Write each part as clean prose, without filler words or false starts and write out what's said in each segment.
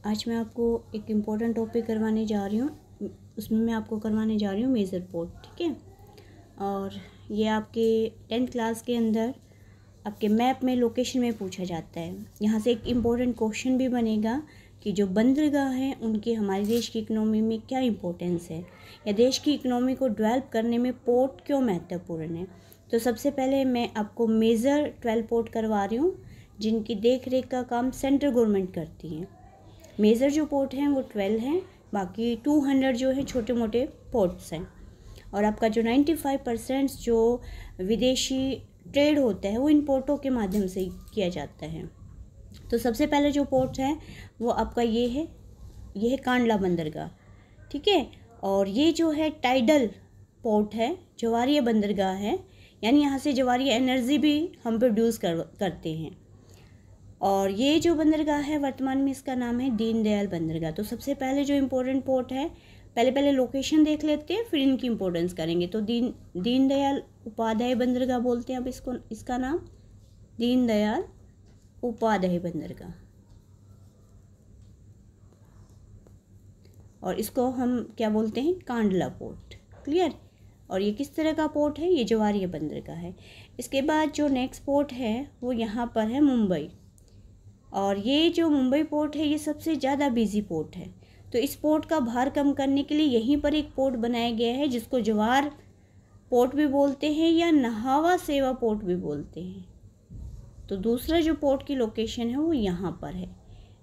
आज मैं आपको एक इम्पोर्टेंट टॉपिक करवाने जा रही हूँ। उसमें मैं आपको करवाने जा रही हूँ मेजर पोर्ट, ठीक है। और ये आपके 10th क्लास के अंदर आपके मैप में लोकेशन में पूछा जाता है। यहाँ से एक इम्पोर्टेंट क्वेश्चन भी बनेगा कि जो बंदरगाह हैं उनके हमारे देश की इकनॉमी में क्या इम्पोर्टेंस है, या देश की इकनॉमी को डेवलप करने में पोर्ट क्यों महत्वपूर्ण है। तो सबसे पहले मैं आपको मेजर 12 पोर्ट करवा रही हूँ जिनकी देख रेख का काम सेंट्रल गवर्नमेंट करती है। मेजर जो पोर्ट हैं वो 12 हैं, बाकी 200 जो है छोटे मोटे पोर्ट्स हैं। और आपका जो 95% जो विदेशी ट्रेड होता है वो इन पोर्टों के माध्यम से किया जाता है। तो सबसे पहले जो पोर्ट है वो आपका ये है कांडला बंदरगाह, ठीक है। और ये जो है टाइडल पोर्ट है, जवारीय बंदरगाह है, यानी यहाँ से जवारीय एनर्जी भी हम प्रोड्यूस करते हैं। और ये जो बंदरगाह है वर्तमान में इसका नाम है दीनदयाल बंदरगाह। तो सबसे पहले जो इम्पोर्टेंट पोर्ट है, पहले लोकेशन देख लेते हैं, फिर इनकी इम्पोर्टेंस करेंगे। तो दीनदयाल उपाध्याय बंदरगाह बोलते हैं अब इसको, इसका नाम दीनदयाल उपाध्याय बंदरगाह। और इसको हम क्या बोलते हैं, कांडला पोर्ट, क्लियर। और ये किस तरह का पोर्ट है, ये जवारीय बंदरगाह है। इसके बाद जो नेक्स्ट पोर्ट है वो यहाँ पर है मुंबई। और ये जो मुंबई पोर्ट है ये सबसे ज़्यादा बिजी पोर्ट है। तो इस पोर्ट का भार कम करने के लिए यहीं पर एक पोर्ट बनाया गया है जिसको जवार पोर्ट भी बोलते हैं या नहावा सेवा पोर्ट भी बोलते हैं। तो दूसरा जो पोर्ट की लोकेशन है वो यहाँ पर है।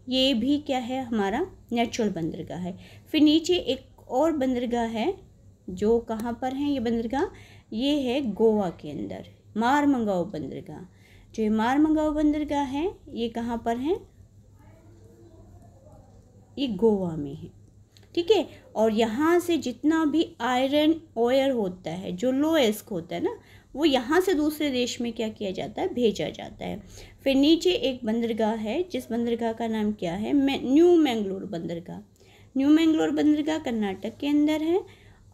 ये भी क्या है, हमारा नेचुरल बंदरगाह है। फिर नीचे एक और बंदरगाह है जो कहाँ पर है, ये बंदरगाह ये है गोवा के अंदर, मारमंगाओ बंदरगाह। जो ये मारमंगाओ बंदरगाह है ये कहाँ पर है, ये गोवा में है, ठीक है। और यहाँ से जितना भी आयरन ओयर होता है जो लोएस्ट होता है ना, वो यहाँ से दूसरे देश में क्या किया जाता है, भेजा जाता है। फिर नीचे एक बंदरगाह है जिस बंदरगाह का नाम क्या है, न्यू मैंगलोर बंदरगाह। न्यू मैंगलोर बंदरगाह कर्नाटक के अंदर है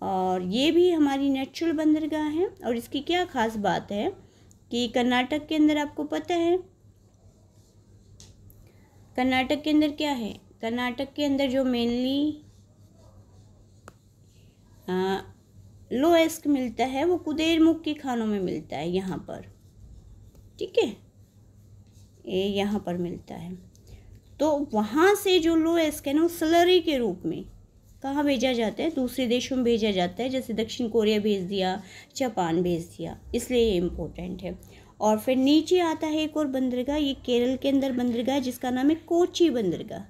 और ये भी हमारी नेचुरल बंदरगाह है। और इसकी क्या खास बात है कि कर्नाटक के अंदर आपको पता है, कर्नाटक के अंदर क्या है, कर्नाटक के अंदर जो मेनली लोएस्ट मिलता है वो कुदेरमुख की खानों में मिलता है यहाँ पर, ठीक है, ये यहाँ पर मिलता है। तो वहाँ से जो लोएस्ट है ना वो स्लरी के रूप में कहाँ भेजा जाता है, दूसरे देशों में भेजा जाता है, जैसे दक्षिण कोरिया भेज दिया, जापान भेज दिया, इसलिए ये इम्पोर्टेंट है। और फिर नीचे आता है एक और बंदरगाह, ये केरल के अंदर बंदरगाह जिसका नाम है कोची बंदरगाह।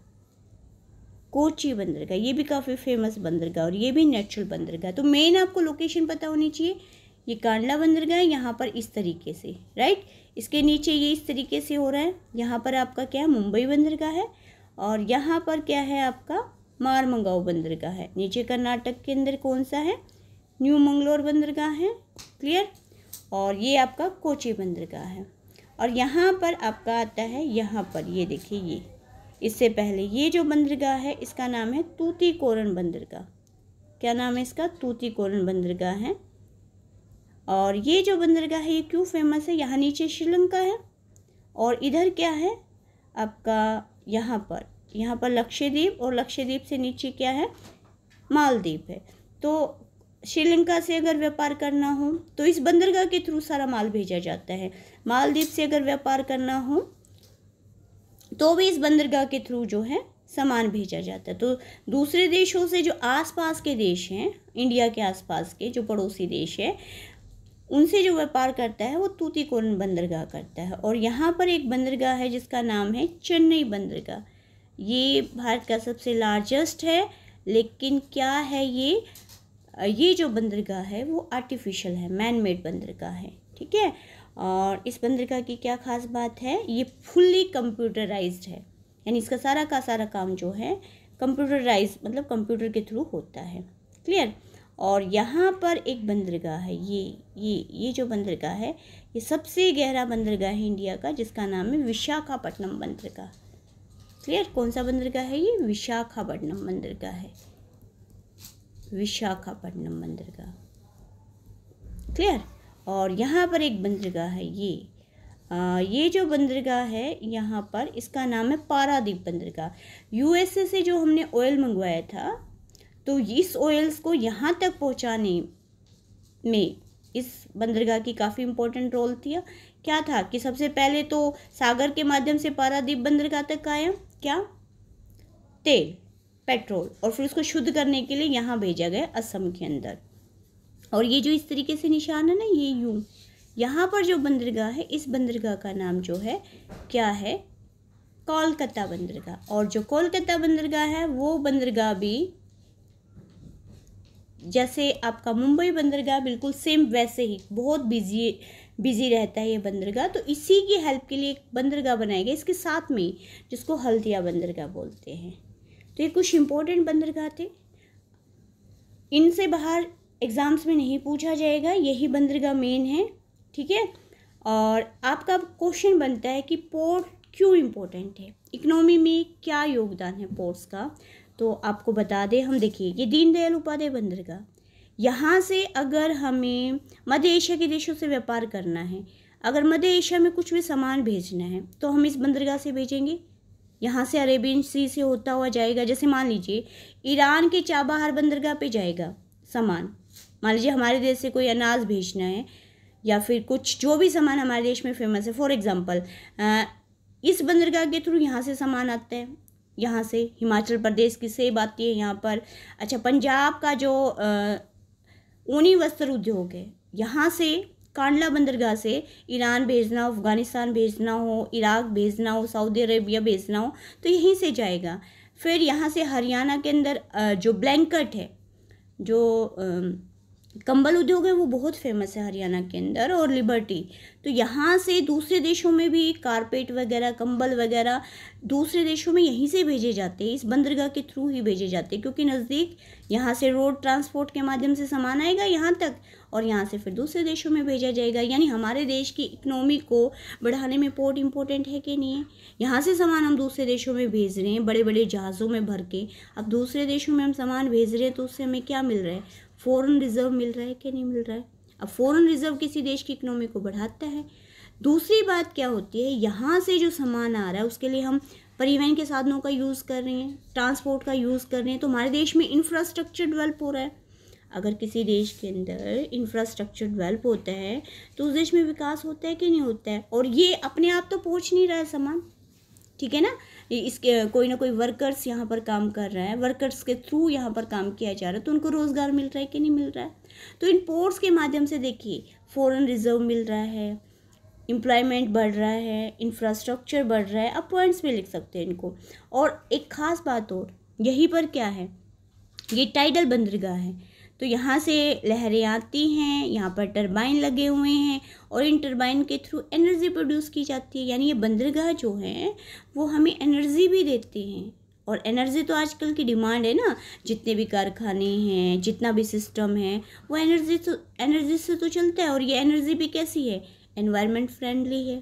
कोची बंदरगाह ये भी काफ़ी फेमस बंदरगाह और ये भी नेचुरल बंदरगाह। तो मेन आपको लोकेशन पता होनी चाहिए। ये कांडला बंदरगाह है यहाँ पर इस तरीके से, राइट। इसके नीचे ये इस तरीके से हो रहा है, यहाँ पर आपका क्या है, मुंबई बंदरगाह है। और यहाँ पर क्या है, आपका मारमंगाओ बंदरगाह है। नीचे कर्नाटक के अंदर कौन सा है, न्यू मंगलोर बंदरगाह है, क्लियर। और ये आपका कोची बंदरगाह है। और यहाँ पर आपका आता है, यहाँ पर ये देखिए, ये इससे पहले ये जो बंदरगाह है इसका नाम है तूतीकोरन बंदरगाह। क्या नाम है इसका, तूतीकोरन बंदरगाह है। और ये जो बंदरगाह है ये क्यों फेमस है, यहाँ नीचे श्रीलंका है और इधर क्या है आपका, यहाँ पर लक्षद्वीप, और लक्षद्वीप से नीचे क्या है, मालदीव है। तो श्रीलंका से अगर व्यापार करना हो तो इस बंदरगाह के थ्रू सारा माल भेजा जाता है। मालदीव से अगर व्यापार करना हो तो भी इस बंदरगाह के थ्रू जो है सामान भेजा जाता है। तो दूसरे देशों से जो आसपास के देश हैं, इंडिया के आसपास के जो पड़ोसी देश है, उनसे जो व्यापार करता है वो तूतीकोरन बंदरगाह करता है। और यहाँ पर एक बंदरगाह है जिसका नाम है चेन्नई बंदरगाह। ये भारत का सबसे लार्जेस्ट है, लेकिन क्या है, ये जो बंदरगाह है वो आर्टिफिशियल है, मैन मेड बंदरगाह है, ठीक है। और इस बंदरगाह की क्या खास बात है, ये फुल्ली कंप्यूटराइज्ड है, यानी इसका सारा का सारा काम जो है कंप्यूटराइज, मतलब कंप्यूटर के थ्रू होता है, क्लियर। और यहाँ पर एक बंदरगाह है, ये जो बंदरगाह है ये सबसे गहरा बंदरगाह है इंडिया का, जिसका नाम है विशाखापट्टनम बंदरगाह, क्लियर। कौन सा बंदरगाह है ये, विशाखापट्टनम बंदरगाह है, विशाखापट्टनम बंदरगाह, क्लियर। और यहाँ पर एक बंदरगाह है, ये ये जो बंदरगाह है यहाँ पर, इसका नाम है पारादीप बंदरगाह। यूएसए से जो हमने ऑयल मंगवाया था, तो इस ऑयल्स को यहाँ तक पहुँचाने में इस बंदरगाह की काफ़ी इम्पोर्टेंट रोल थी। क्या था कि सबसे पहले तो सागर के माध्यम से पारादीप बंदरगाह तक आया क्या, तेल, पेट्रोल, और फिर उसको शुद्ध करने के लिए यहाँ भेजा गया असम के अंदर। और ये जो इस तरीके से निशान है ना, ये यूं, यहाँ पर जो बंदरगाह है, इस बंदरगाह का नाम जो है क्या है, कोलकाता बंदरगाह। और जो कोलकाता बंदरगाह है वो बंदरगाह भी जैसे आपका मुंबई बंदरगाह बिल्कुल सेम वैसे ही बहुत बिजी रहता है ये बंदरगाह। तो इसी की हेल्प के लिए एक बंदरगाह बनाया गया इसके साथ में, जिसको हल्दिया बंदरगाह बोलते हैं। तो ये कुछ इम्पोर्टेंट बंदरगाह थे, इनसे बाहर एग्ज़ाम्स में नहीं पूछा जाएगा, यही बंदरगाह मेन है, ठीक है। और आपका क्वेश्चन बनता है कि पोर्ट क्यों इम्पोर्टेंट है, इकोनॉमी में क्या योगदान है पोर्ट्स का। तो आपको बता दें हम, देखिए ये दीनदयाल उपाध्याय बंदरगाह, यहाँ से अगर हमें मध्य एशिया के देशों से व्यापार करना है, अगर मध्य एशिया में कुछ भी सामान भेजना है तो हम इस बंदरगाह से भेजेंगे। यहाँ से अरेबियन सी से होता हुआ जाएगा, जैसे मान लीजिए ईरान के चाबहार बंदरगाह पे जाएगा सामान, मान लीजिए हमारे देश से कोई अनाज भेजना है या फिर कुछ जो भी सामान हमारे देश में फेमस है, फॉर एग्जांपल इस बंदरगाह के थ्रू यहाँ से सामान आता है। यहाँ से हिमाचल प्रदेश की सेब आती है यहाँ पर। अच्छा, पंजाब का जो ऊनी वस्त्र उद्योग है, यहाँ से कांडला बंदरगाह से ईरान भेजना हो, अफ़गानिस्तान भेजना हो, इराक भेजना हो, सऊदी अरेबिया भेजना हो, तो यहीं से जाएगा। फिर यहाँ से हरियाणा के अंदर जो ब्लैंकेट है, जो कंबल उद्योग है, वो बहुत फेमस है हरियाणा के अंदर, और लिबर्टी। तो यहाँ से दूसरे देशों में भी कारपेट वगैरह, कंबल वगैरह दूसरे देशों में यहीं से भेजे जाते हैं, इस बंदरगाह के थ्रू ही भेजे जाते हैं, क्योंकि नज़दीक, यहाँ से रोड ट्रांसपोर्ट के माध्यम से सामान आएगा यहाँ तक, और यहाँ से फिर दूसरे देशों में भेजा जाएगा। यानी हमारे देश की इकनॉमी को बढ़ाने में पोर्ट इम्पोर्टेंट है कि नहीं है। यहाँ से सामान हम दूसरे देशों में भेज रहे हैं बड़े बड़े जहाज़ों में भर के, अब दूसरे देशों में हम सामान भेज रहे हैं तो उससे हमें क्या मिल रहा है, फॉरेन रिजर्व मिल रहा है कि नहीं मिल रहा है। अब फॉरेन रिजर्व किसी देश की इकनॉमी को बढ़ाता है। दूसरी बात क्या होती है, यहाँ से जो सामान आ रहा है उसके लिए हम परिवहन के साधनों का यूज़ कर रहे हैं, ट्रांसपोर्ट का यूज़ कर रहे हैं, तो हमारे देश में इंफ्रास्ट्रक्चर डेवलप हो रहा है। अगर किसी देश के अंदर इंफ्रास्ट्रक्चर डेवलप होता है तो उस देश में विकास होता है कि नहीं होता है। और ये अपने आप तो पहुँच नहीं रहा है सामान, ठीक है ना, इसके कोई ना कोई वर्कर्स यहाँ पर काम कर रहा है, वर्कर्स के थ्रू यहाँ पर काम किया जा रहा है, तो उनको रोज़गार मिल रहा है कि नहीं मिल रहा है। तो इन पोर्ट्स के माध्यम से देखिए फॉरेन रिजर्व मिल रहा है, एम्प्लॉयमेंट बढ़ रहा है, इंफ्रास्ट्रक्चर बढ़ रहा है। अब पॉइंट्स में लिख सकते हैं इनको। और एक ख़ास बात और, यहीं पर क्या है, ये टाइडल बंदरगाह है, तो यहाँ से लहरें आती हैं, यहाँ पर टरबाइन लगे हुए हैं और इन टरबाइन के थ्रू एनर्जी प्रोड्यूस की जाती है। यानी ये बंदरगाह जो है वो हमें एनर्जी भी देते हैं, और एनर्जी तो आजकल की डिमांड है ना, जितने भी कारखाने हैं, जितना भी सिस्टम है, वो एनर्जी से तो चलता है। और ये एनर्जी भी कैसी है, एनवायरनमेंट फ्रेंडली है,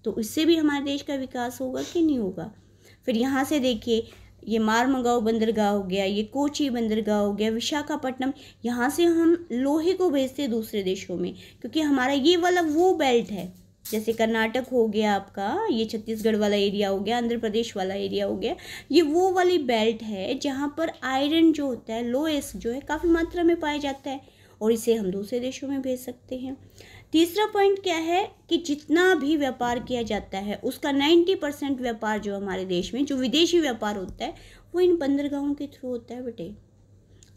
तो इससे भी हमारे देश का विकास होगा कि नहीं होगा। फिर यहाँ से देखिए ये मारमगांव बंदरगाह हो गया, ये कोची बंदरगाह हो गया, विशाखापट्टनम, यहाँ से हम लोहे को भेजते हैं दूसरे देशों में, क्योंकि हमारा ये वाला वो बेल्ट है, जैसे कर्नाटक हो गया आपका, ये छत्तीसगढ़ वाला एरिया हो गया, आंध्र प्रदेश वाला एरिया हो गया, ये वो वाली बेल्ट है जहाँ पर आयरन जो होता है, लोहेस जो है, काफ़ी मात्रा में पाया जाता है, और इसे हम दूसरे देशों में भेज सकते हैं। तीसरा पॉइंट क्या है कि जितना भी व्यापार किया जाता है उसका 90% व्यापार जो हमारे देश में, जो विदेशी व्यापार होता है, वो इन बंदरगाहों के थ्रू होता है बेटे।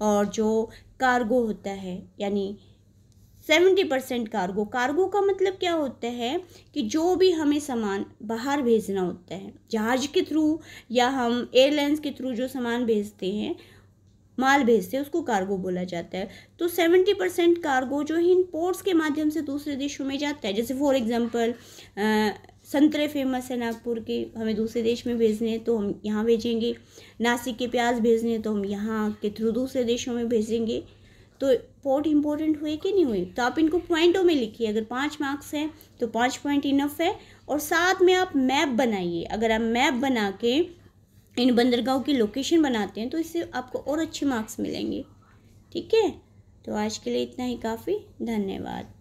और जो कार्गो होता है, यानी 70% कार्गो, कार्गो का मतलब क्या होता है कि जो भी हमें सामान बाहर भेजना होता है जहाज के थ्रू या हम एयरलाइंस के थ्रू, जो सामान भेजते हैं, माल भेजते हैं, उसको कार्गो बोला जाता है। तो 70% कार्गो जो है इन पोर्ट्स के माध्यम से दूसरे देशों में जाता है। जैसे फॉर एग्जांपल संतरे फेमस है नागपुर के, हमें दूसरे देश में भेजने हैं तो हम यहाँ भेजेंगे। नासिक के प्याज भेजने हैं तो हम यहाँ के थ्रू दूसरे देशों में भेजेंगे। तो पोर्ट इम्पोर्टेंट हुए कि नहीं हुए, तो आप इनको पॉइंटों में लिखिए। अगर 5 मार्क्स हैं तो 5 पॉइंट इनफ है। और साथ में आप मैप बनाइए। अगर आप मैप बना के इन बंदरगाहों की लोकेशन बनाते हैं तो इससे आपको और अच्छे मार्क्स मिलेंगे, ठीक है। तो आज के लिए इतना ही काफ़ी, धन्यवाद।